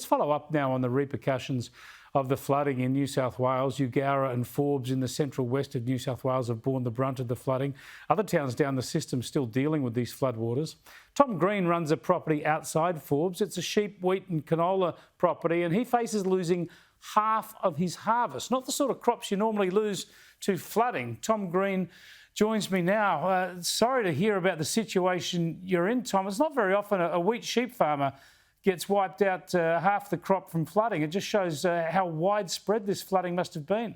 Let's follow up now on the repercussions of the flooding in New South Wales. Eugowra and Forbes in the central west of New South Wales have borne the brunt of the flooding. Other towns down the system still dealing with these floodwaters. Tom Green runs a property outside Forbes. It's a sheep, wheat and canola property, and he faces losing half of his harvest. Not the sort of crops you normally lose to flooding. Tom Green joins me now. Sorry to hear about the situation you're in, Tom. It's not very often a wheat sheep farmer gets wiped out half the crop from flooding. It just shows how widespread this flooding must have been.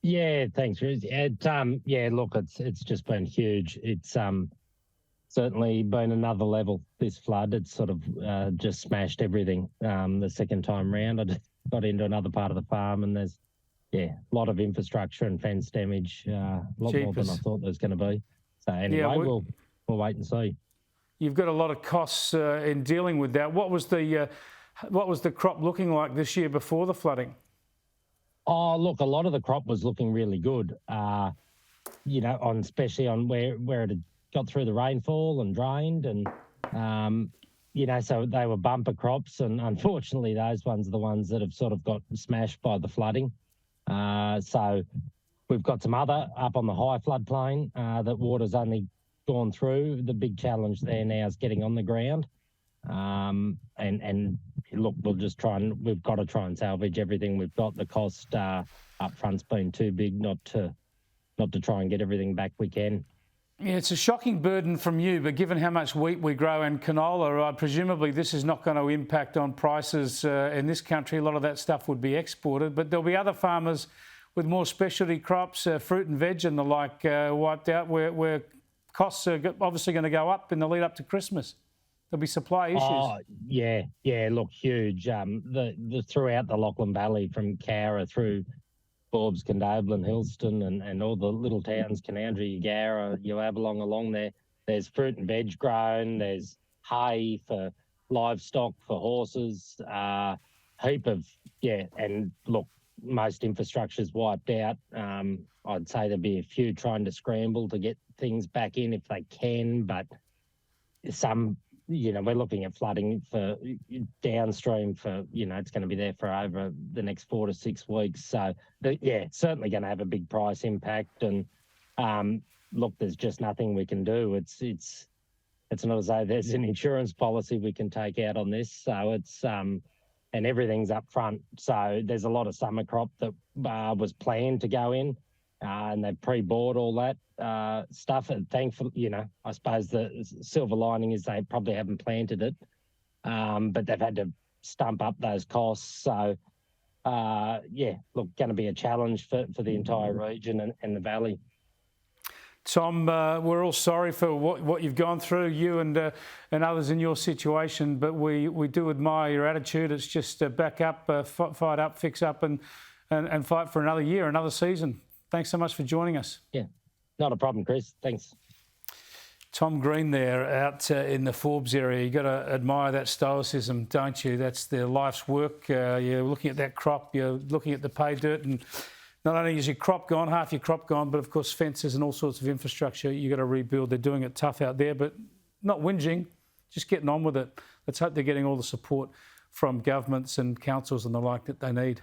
Yeah, thanks, Riz. Yeah, look, it's just been huge. It's certainly been another level, this flood. It's sort of just smashed everything the second time round. I just got into another part of the farm and there's, a lot of infrastructure and fence damage, a lot more than I thought there was going to be. So anyway, we'll wait and see. You've got a lot of costs in dealing with that. What was the crop looking like this year before the flooding? Oh, look, a lot of the crop was looking really good. Especially on where it had got through the rainfall and drained, and so they were bumper crops. And unfortunately, those ones are the ones that have sort of got smashed by the flooding. So we've got some other up on the high floodplain that water's only gone through. The big challenge there now is getting on the ground. And look, we've got to try and salvage everything we've got. The cost up front's been too big not to try and get everything back we can. Yeah, it's a shocking burden from you, but given how much wheat we grow and canola, presumably this is not going to impact on prices in this country. A lot of that stuff would be exported, but there'll be other farmers with more specialty crops, fruit and veg and the like, wiped out, where costs are obviously going to go up in the lead up to Christmas. There'll be supply issues. Oh, yeah, look, huge. The throughout the Lachlan Valley, from Cowra through Forbes, Condobolin, Hillston, and all the little towns, Canowindra, Eugowra, Uavalong along there. There's fruit and veg grown. There's hay for livestock, for horses. Heap of and look, most infrastructure's wiped out. I'd say there'll be a few trying to scramble to get things back in if they can, but some, we're looking at flooding for downstream for, it's going to be there for over the next 4 to 6 weeks. So, it's certainly going to have a big price impact. And look, there's just nothing we can do. It's not as though there's an insurance policy we can take out on this. So it's and everything's up front. So there's a lot of summer crop that was planned to go in. And they've pre-bought all that stuff. And thankfully, I suppose the silver lining is they probably haven't planted it, but they've had to stump up those costs. So, look, going to be a challenge for the entire region and the valley. Tom, we're all sorry for what you've gone through, you and others in your situation, but we do admire your attitude. It's just back up, fight up, fix up, and fight for another year, another season. Thanks so much for joining us. Yeah, not a problem, Chris. Thanks. Tom Green there out in the Forbes area. You've got to admire that stoicism, don't you? That's their life's work. You're looking at that crop, you're looking at the pay dirt, and not only is your crop gone, half your crop gone, but of course fences and all sorts of infrastructure you've got to rebuild. They're doing it tough out there, but not whinging, just getting on with it. Let's hope they're getting all the support from governments and councils and the like that they need.